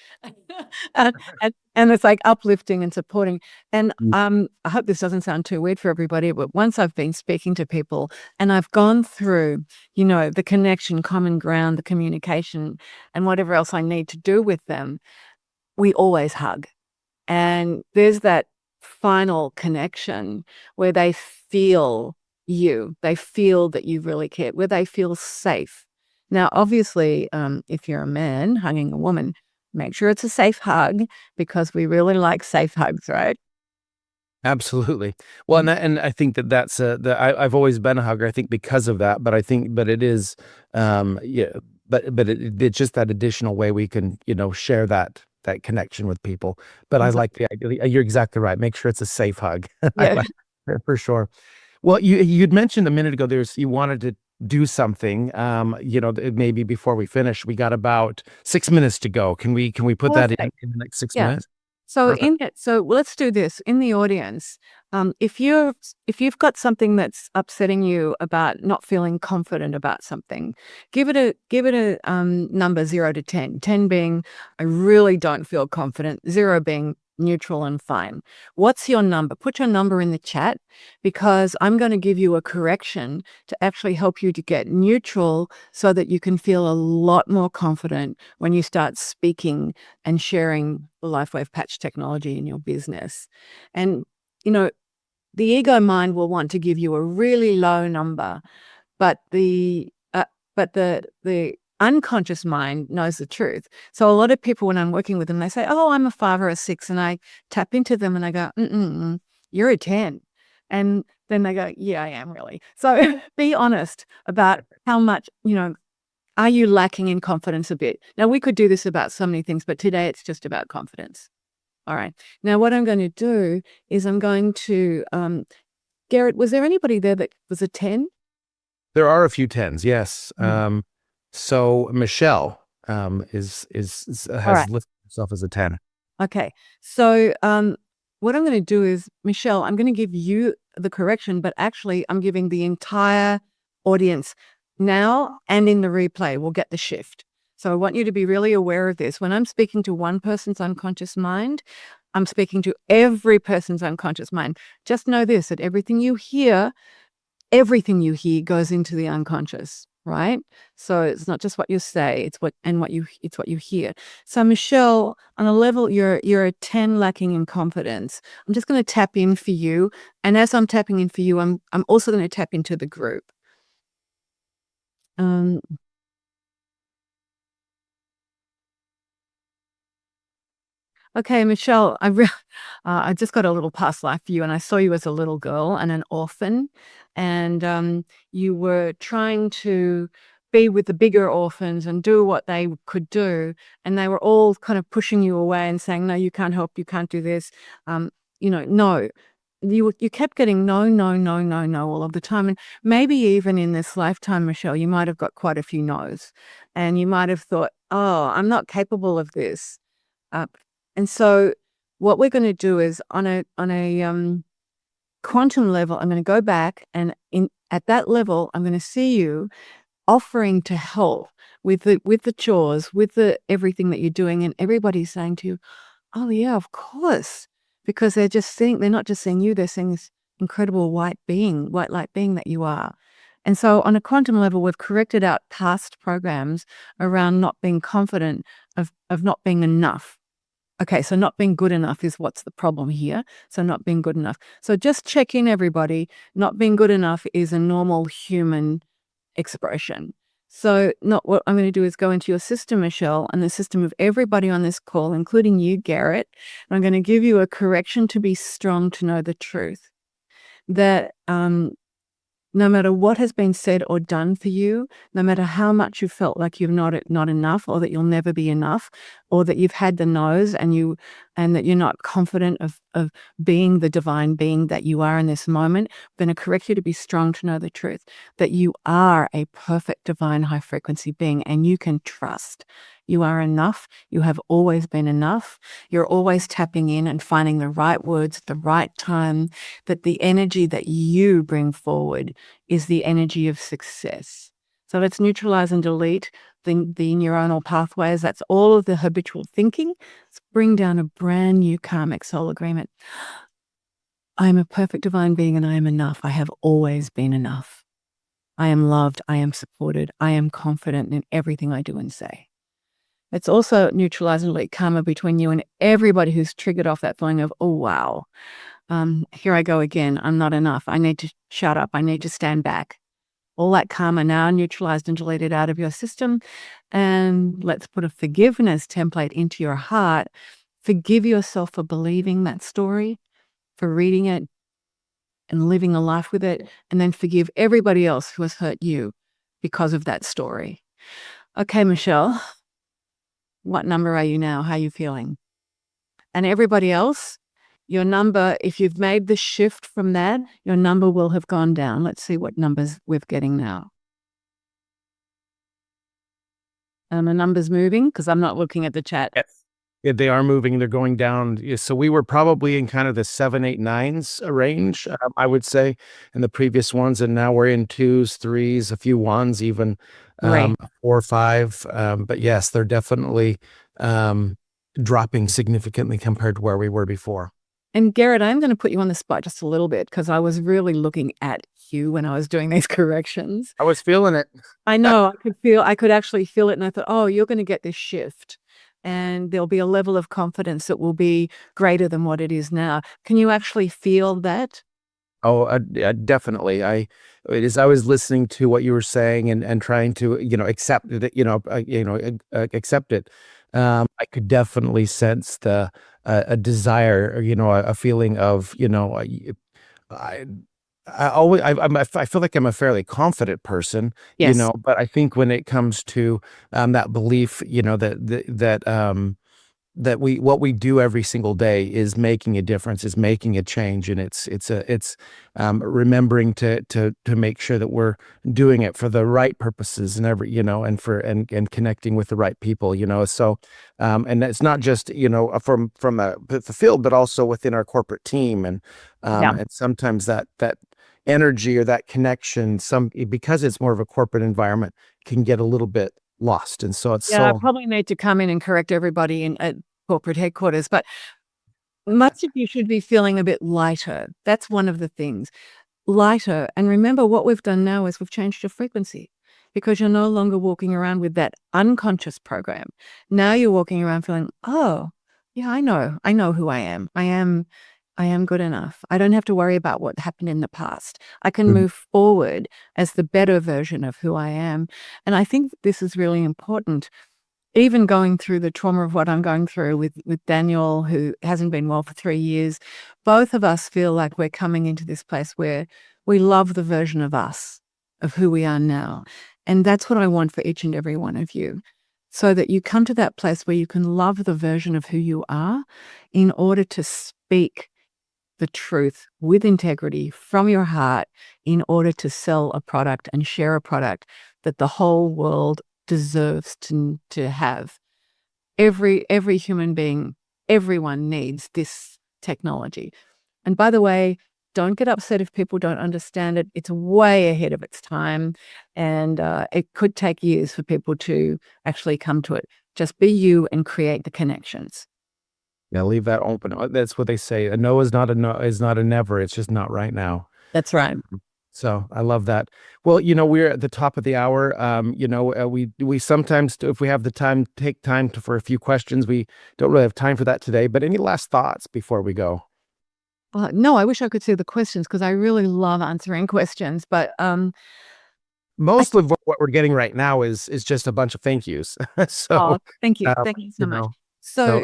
And it's like uplifting and supporting. And I hope this doesn't sound too weird for everybody, but once I've been speaking to people and I've gone through, the connection, common ground, the communication, and whatever else I need to do with them, we always hug. And there's that final connection where they feel they feel that you really care, where they feel safe. Now, obviously, if you're a man hugging a woman, make sure it's a safe hug, because we really like safe hugs, right? absolutely. Well, and I think that's I've always been a hugger. I think because of that, but it is, yeah, it's just that additional way we can, share that connection with people. But I like the idea. You're exactly right. Make sure it's a safe hug. I Yeah. like that for sure. Well, you'd mentioned a minute ago you wanted to do something. Maybe before we finish, we got about 6 minutes to go. Can we put that Perfect. in the next six Yeah. minutes? So Perfect. let's do this in the audience. If you've got something that's upsetting you about not feeling confident about something, give it a number 0 to 10. 10 being I really don't feel confident. 0 being neutral and fine. What's your number? Put your number in the chat, because I'm going to give you a correction to actually help you to get neutral so that you can feel a lot more confident when you start speaking and sharing the LifeWave patch technology in your business. And, the ego mind will want to give you a really low number, but the unconscious mind knows the truth. So a lot of people, when I'm working with them, they say, "Oh, I'm a 5 or a 6," and I tap into them and I go, "You're a 10." And then they go, "Yeah, I am really." So be honest about how much, are you lacking in confidence a bit? Now, we could do this about so many things, but today it's just about confidence. All right. Now, what I'm going to do is I'm going to, Garrett, was there anybody there that was a 10? There are a few tens, yes. Mm. So Michelle All right. has listed herself as a 10. Okay. So what I'm going to do is, Michelle, I'm going to give you the correction, but actually I'm giving the entire audience now and in the replay will get the shift. So I want you to be really aware of this. When I'm speaking to one person's unconscious mind, I'm speaking to every person's unconscious mind. Just know this, that everything you hear goes into the unconscious, right? So it's not just what you say, it's what you hear. So Michelle, on a level, you're a 10 lacking in confidence. I'm just going to tap in for you. And as I'm tapping in for you, I'm also going to tap into the group. Okay, Michelle, I just got a little past life for you, and I saw you as a little girl and an orphan, and you were trying to be with the bigger orphans and do what they could do, and they were all kind of pushing you away and saying, "No, you can't help, you can't do this." No. You kept getting no, no, no, no, no all of the time, and maybe even in this lifetime, Michelle, you might have got quite a few no's, and you might have thought, "Oh, I'm not capable of this." Uh, and so what we're going to do is on a quantum level, I'm going to go back and at that level, I'm going to see you offering to help with the chores, with the everything that you're doing, and everybody's saying to you, "Oh yeah, of course," because they're not just seeing you, they're seeing this incredible white light being that you are. And so on a quantum level, we've corrected out past programs around not being confident of not being enough. Okay, so not being good enough is what's the problem here. So not being good enough. So just check in, everybody. Not being good enough is a normal human expression. So not what I'm going to do is go into your system, Michelle, and the system of everybody on this call, including you, Garrett. And I'm going to give you a correction to be strong to know the truth. That no matter what has been said or done for you, no matter how much you felt like you're not enough, or that you'll never be enough, or that you've had the no's and that you're not confident of being the divine being that you are in this moment, I'm going to correct you to be strong to know the truth, that you are a perfect divine high frequency being, and you can trust. You are enough. You have always been enough. You're always tapping in and finding the right words at the right time, that the energy that you bring forward is the energy of success. So let's neutralize and delete the neuronal pathways. That's all of the habitual thinking. Let's bring down a brand new karmic soul agreement. I am a perfect divine being and I am enough. I have always been enough. I am loved. I am supported. I am confident in everything I do and say. It's also neutralize and delete karma between you and everybody who's triggered off that feeling of, "Oh, wow. Here I go again. I'm not enough. I need to shut up. I need to stand back." All that karma now neutralized and deleted out of your system. And let's put a forgiveness template into your heart. Forgive yourself for believing that story, for reading it and living a life with it. And then forgive everybody else who has hurt you because of that story. Okay, Michelle, what number are you now? How are you feeling? And everybody else, your number, if you've made the shift from that, your number will have gone down. Let's see what numbers we're getting now. And the number's moving because I'm not looking at the chat. Yes. Yeah, they are moving. They're going down. Yeah, so we were probably in kind of the 7, 8, 9s range, I would say, in the previous ones. And now we're in 2s, 3s, a few 1s, even Right. 4, 5. But yes, they're definitely dropping significantly compared to where we were before. And Garrett, I'm going to put you on the spot just a little bit because I was really looking at you when I was doing these corrections. I was feeling it. I know, I could actually feel it. And I thought, oh, you're going to get this shift. And there'll be a level of confidence that will be greater than what it is now. Can you actually feel that? Oh, definitely. As I was listening to what you were saying and trying to, accept it, accept it. I could definitely sense a desire, or, a feeling of, I feel like I'm a fairly confident person, Yes. but I think when it comes to that belief, that that what we do every single day is making a difference, is making a change, and it's remembering to make sure that we're doing it for the right purposes and and connecting with the right people, so and it's not just from the field, but also within our corporate team, Yeah. and sometimes that energy or that connection, because it's more of a corporate environment, can get a little bit lost, and so it's Yeah, I so. probably need to come in and correct everybody at corporate headquarters, but much of you should be feeling a bit lighter. That's one of the things. Lighter. And remember, what we've done now is we've changed your frequency because you're no longer walking around with that unconscious program. Now you're walking around feeling, oh, yeah, I know who I am. I am good enough. I don't have to worry about what happened in the past. I can Mhm. move forward as the better version of who I am. And I think this is really important. Even going through the trauma of what I'm going through with Daniel, who hasn't been well for 3 years, both of us feel like we're coming into this place where we love the version of us, of who we are now. And that's what I want for each and every one of you. So that you come to that place where you can love the version of who you are in order to speak the truth with integrity from your heart in order to sell a product and share a product that the whole world deserves to have. Every human being, everyone needs this technology. And by the way, don't get upset if people don't understand it. It's way ahead of its time, and it could take years for people to actually come to it. Just be you and create the connections. Yeah, leave that open. That's what they say. A no is not a no, is not a never. It's just not right now. That's right. So I love that. Well, we're at the top of the hour. We sometimes, if we have the time, take time for a few questions. We don't really have time for that today. But any last thoughts before we go? No, I wish I could see the questions because I really love answering questions. But I Most of what we're getting right now is just a bunch of thank yous. So, oh, thank you, um, thank you so you much. know, So so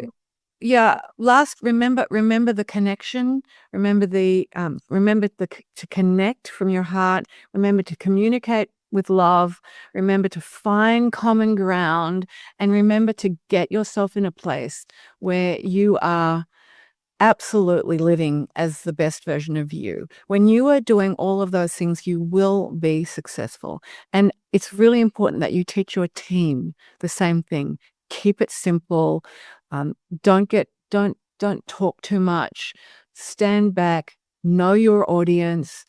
yeah, last remember the connection. Remember to connect from your heart. Remember to communicate with love. Remember to find common ground, and remember to get yourself in a place where you are absolutely living as the best version of you. When you are doing all of those things, you will be successful. And it's really important that you teach your team the same thing. Keep it simple. Um, don't talk too much. Stand back. Know your audience.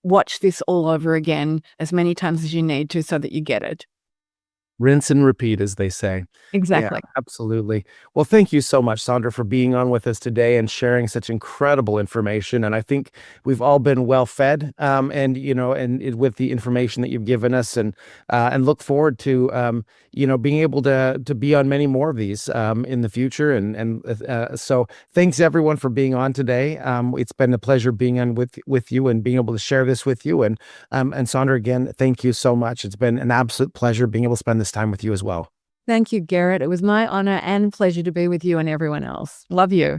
Watch this all over again as many times as you need to so that you get it. rinse and repeat, as they say. Yeah, Exactly. absolutely. Well, thank you so much, Sandra, for being on with us today and sharing such incredible information. And I think we've all been well fed, with the information that you've given us, and look forward to being able to be on many more of these in the future. So thanks everyone for being on today. It's been a pleasure being on with you and being able to share this with you. And Sandra, again, thank you so much. It's been an absolute pleasure being able to spend this time with you as well. Thank you, Garrett. It was my honor and pleasure to be with you and everyone else. Love you.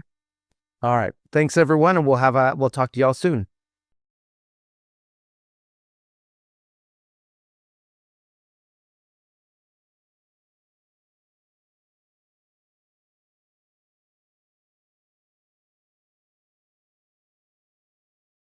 All right. Thanks everyone. And we'll talk to y'all soon.